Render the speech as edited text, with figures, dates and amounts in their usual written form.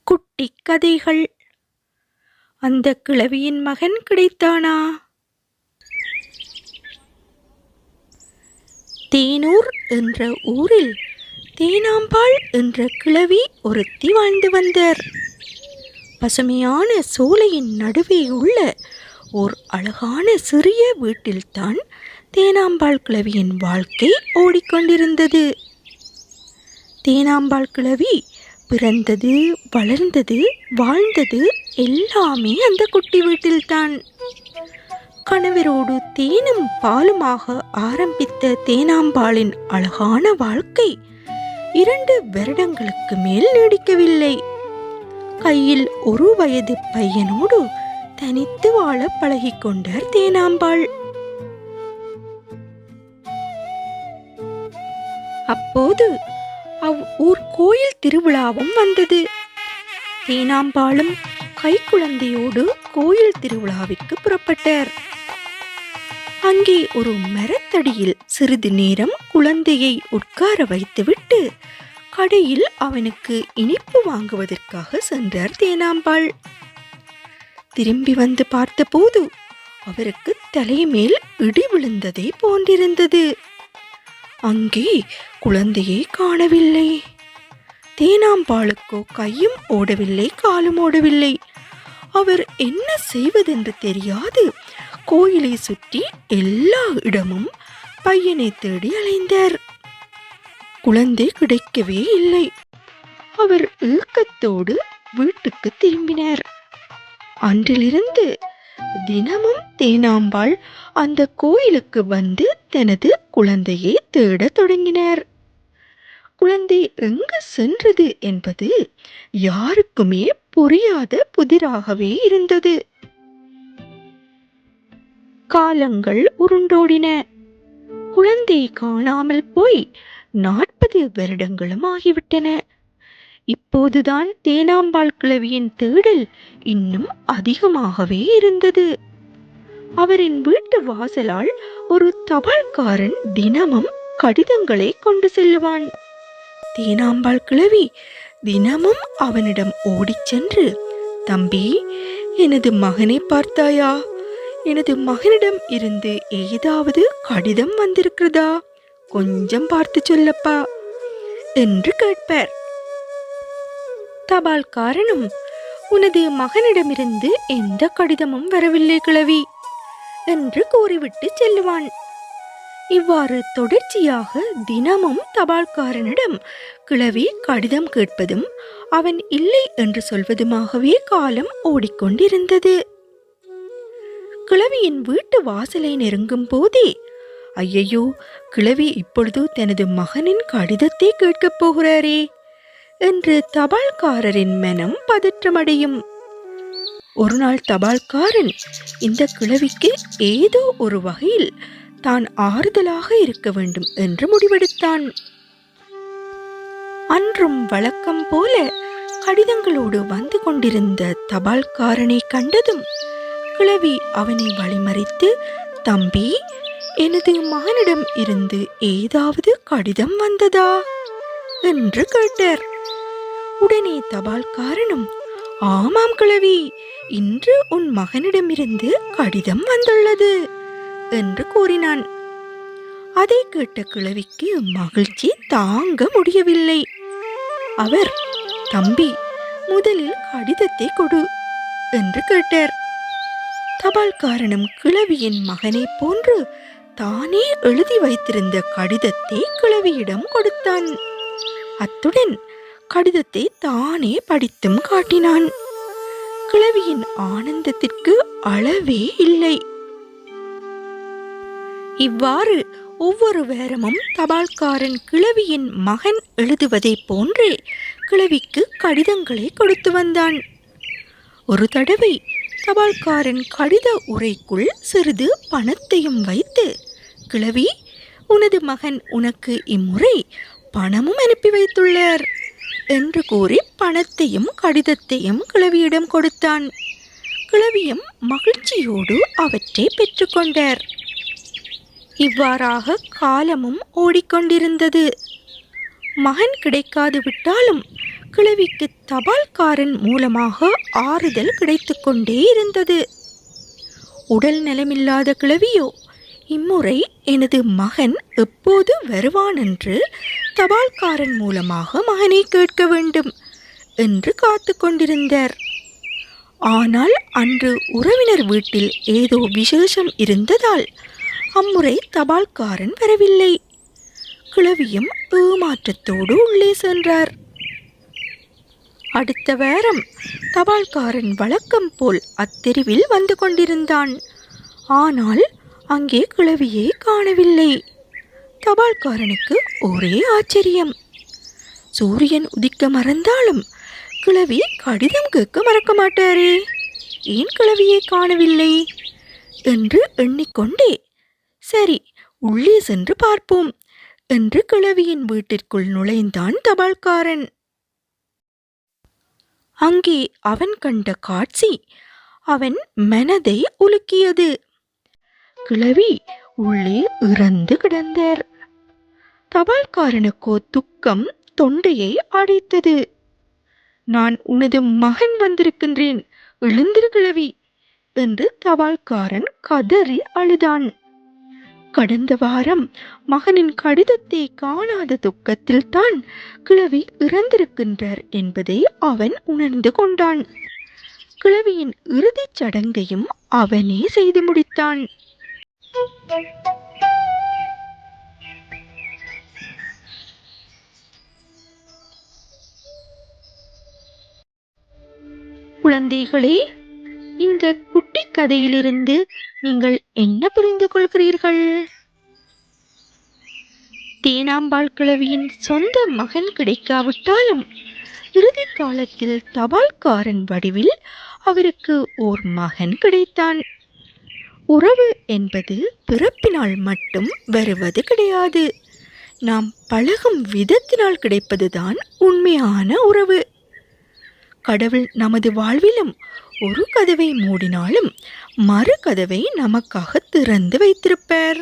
குட்டி கதைகள். அந்த கிழவியின் மகன் கிடைத்தானா? தேனூர் என்ற ஊரில் தேனாம்பாள் என்ற கிழவி ஒருத்தி வாழ்ந்து வந்தார். பசுமையான சோலையின் நடுவே உள்ள ஓர் அழகான சிறிய வீட்டில்தான் தேனாம்பாள் கிழவியின் வாழ்க்கை ஓடிக்கொண்டிருந்தது. தேனாம்பாள் கிழவி பிறந்தது, வளர்ந்தது, வாழ்ந்தது எல்லாமே அந்த குட்டி வீட்டில்தான். கணவரோடு தேனும் பாலுமாக ஆரம்பித்த தேனாம்பாளின் அழகான வாழ்க்கை 2 வருடங்களுக்கு மேல் நீடிக்கவில்லை. கையில் 1 வயது பையனோடு தனித்து வாழ பழகிக்கொண்டார் தேனாம்பாள். அப்போது ஊர் கோயில் திருவிழாவும் வந்தது. தேனாம்பாளும் கைக்குழந்தையோடு கோயில் திருவிழாவிற்கு புறப்பட்டார். அங்கே ஒரு மரத்தடியில் சிறிது நேரம் குழந்தையை உட்கார வைத்துவிட்டு கடையில் அவனுக்கு இனிப்பு வாங்குவதற்காக சென்றார் தேனாம்பாள். திரும்பி வந்து பார்த்தபோது அவருக்கு தலைமேல் இடி விழுந்ததை போன்றிருந்தது. அங்கே குழந்தையை காணவில்லை. தேனாம்பாளுக்கோ கையும் ஓடவில்லை, காலும் ஓடவில்லை. அவர் என்ன செய்வதென்று தெரியாது கோயிலை சுற்றி எல்லா இடமும் பையனை தேடி அலைந்தார். குழந்தை கிடைக்கவே இல்லை. அவர் ஏக்கத்தோடு வீட்டுக்கு திரும்பினார். அன்றிலிருந்து தினமும் தேனாம்பாள் அந்த கோயிலுக்கு வந்து தனது குழந்தையை தேடத் தொடங்கினார். குழந்தை எங்கு சென்றது என்பது யாருக்குமே புரியாத புதிராகவே இருந்தது. காலங்கள் உருண்டோடின. குழந்தை காணாமல் போய் 40 வருடங்களும் ஆகிவிட்டன. இப்போதுதான் தேனாம்பாள் கிழவியின் தேடல் இன்னும் அதிகமாகவே இருந்தது. அவரின் வீட்டு வாசலால் ஒரு தபால்காரன் தினமும் கடிதங்களை கொண்டு செல்லுவான். தேனாம்பாள் கிழவி தினமும் அவனிடம் ஓடிச் சென்று, தம்பி, எனது மகனை பார்த்தாயா? எனது மகனிடம் இருந்து ஏதாவது கடிதம் வந்திருக்கிறதா? கொஞ்சம் பார்த்து சொல்லப்பா என்று கேட்பார். தபால்காரனும், உனது மகனிடமிருந்து எந்த கடிதமும் வரவில்லை கிழவி என்று கூறிவிட்டு செல்லுவான். இவ்வாறு தொடர்ச்சியாக தினமும் தபால்காரனிடம் கிழவி கடிதம் கேட்பதும் அவன் இல்லை என்று சொல்வதுமாகவே காலம் ஓடிக்கொண்டிருந்தது. கிழவியின் வீட்டு வாசலை நெருங்கும் போதே, ஐயையோ, கிழவி இப்பொழுது தனது மகனின் கடிதத்தை கேட்கப் போகிறாரே என்று தபால்காரரின் மனம் பதற்றமடையும். ஒரு நாள் தபால்காரன் இந்த கிழவிக்கு ஏதோ ஒரு வகையில் தான் ஆறுதலாக இருக்க வேண்டும் என்று முடிவெடுத்தான். அன்றும் வழக்கம் போல கடிதங்களோடு வந்து கொண்டிருந்த தபால்காரனை கண்டதும் கிழவி அவனை வழிமறித்து, தம்பி, எனது மகனிடம் இருந்து ஏதாவது கடிதம் வந்ததா என்று கேட்டார். உடனே தபால்காரனும், ஆமாம் கிழவி, இன்று உன் மகனிடமிருந்து கடிதம் வந்துள்ளது என்று கூறினான். அதை கேட்ட கிழவிக்கு மகிழ்ச்சி தாங்க முடியவில்லை. அவர், தம்பி, முதலில் கடிதத்தை கொடு என்று கேட்டார். தபால்காரனும் கிழவியின் மகனை போன்று தானே எழுதி வைத்திருந்த கடிதத்தை கிழவியிடம் கொடுத்தான். அத்துடன் கடிதத்தை தானே படித்தும் காட்டினான். கிழவியின் ஆனந்தத்திற்கு அளவே இல்லை. இவ்வாறு ஒவ்வொரு வாரமும் தபால்காரன் கிழவியின் மகன் எழுதுவதை போன்றே கிழவிக்கு கடிதங்களை கொடுத்து வந்தான். ஒரு தடவை தபால்காரன் கடித உறைக்குள் சிறிது பணத்தையும் வைத்து, கிழவி, உனது மகன் உனக்கு இம்முறை பணமும் அனுப்பி வைத்துள்ளார் என்று கூறி பணத்தையும் கடிதத்தையும் கிழவியிடம் கொடுத்தான். கிழவியும் மகிழ்ச்சியோடு அவற்றை பெற்றுக்கொண்டார். இவ்வாறாக காலமும் ஓடிக்கொண்டிருந்தது. மகன் கிடைக்காது விட்டாலும் கிழவிக்கு தபால்காரன் மூலமாக ஆறுதல் கிடைத்து கொண்டே இருந்தது. உடல் நலமில்லாத கிழவியோ இம்முறை எனது மகன் எப்போது வருவான் என்று தபால்காரன் மூலமாக மகனை கேட்க வேண்டும் என்று காத்து கொண்டிருந்தார். ஆனால் அன்று உறவினர் வீட்டில் ஏதோ விசேஷம் இருந்ததால் அம்முறை தபால்காரன் வரவில்லை. கிழவியும் ஏமாற்றத்தோடு உள்ளே சென்றார். அடுத்த வாரம் தபால்காரன் வழக்கம் போல் அத்தெருவில் வந்து கொண்டிருந்தான். ஆனால் அங்கே கிழவியை காணவில்லை. தபால்காரனுக்கு ஒரே ஆச்சரியம். சூரியன் உதிக்க மறந்தாலும் கிழவி கடிதம் கேட்க மறக்க மாட்டாரே, ஏன் கிழவியை காணவில்லை என்று எண்ணிக்கொண்டே சரி உள்ளே சென்று பார்ப்போம் என்று கிழவியின் வீட்டிற்குள் நுழைந்தான் தபால்காரன். அங்கே அவன் கண்ட காட்சி அவன் மனதை உலுக்கியது. கிழவி உள்ளே இறந்து கிடந்தார். தபால்காரனுக்கோ துக்கம் தொண்டையை அடைத்தது. நான் உனது மகன் வந்திருக்கின்றேன், எழுந்திரு கிழவி என்று தபால்காரன் கதறி அழுதான். கடந்த வாரம் மகனின் கடிதத்தை காணாத துக்கத்தில் தான் கிழவி இறந்திருக்கின்றார் என்பதை அவன் உணர்ந்து கொண்டான். கிழவியின் இறுதிச் சடங்கையும் அவனே செய்து முடித்தான். குழந்தைகளே, இந்த குட்டி கதையிலிருந்து நீங்கள் என்ன புரிந்து கொள்கிறீர்கள்? தேனாம்பாள் கிழவியின் சொந்த மகன் கிடைக்காவிட்டாலும் இறுதி காலத்தில் தபால்காரன் வடிவில் அவருக்கு ஓர் மகன் கிடைத்தான். உறவு என்பது பிறப்பினால் மட்டும் வருவது கிடையாது. நாம் பழகும் விதத்தினால் கிடைப்பதுதான் உண்மையான உறவு. கடவுள் நமது வாழ்விலும் ஒரு கதவை மூடினாலும் மறு கதவை நமக்காக திறந்து வைத்திருப்பார்.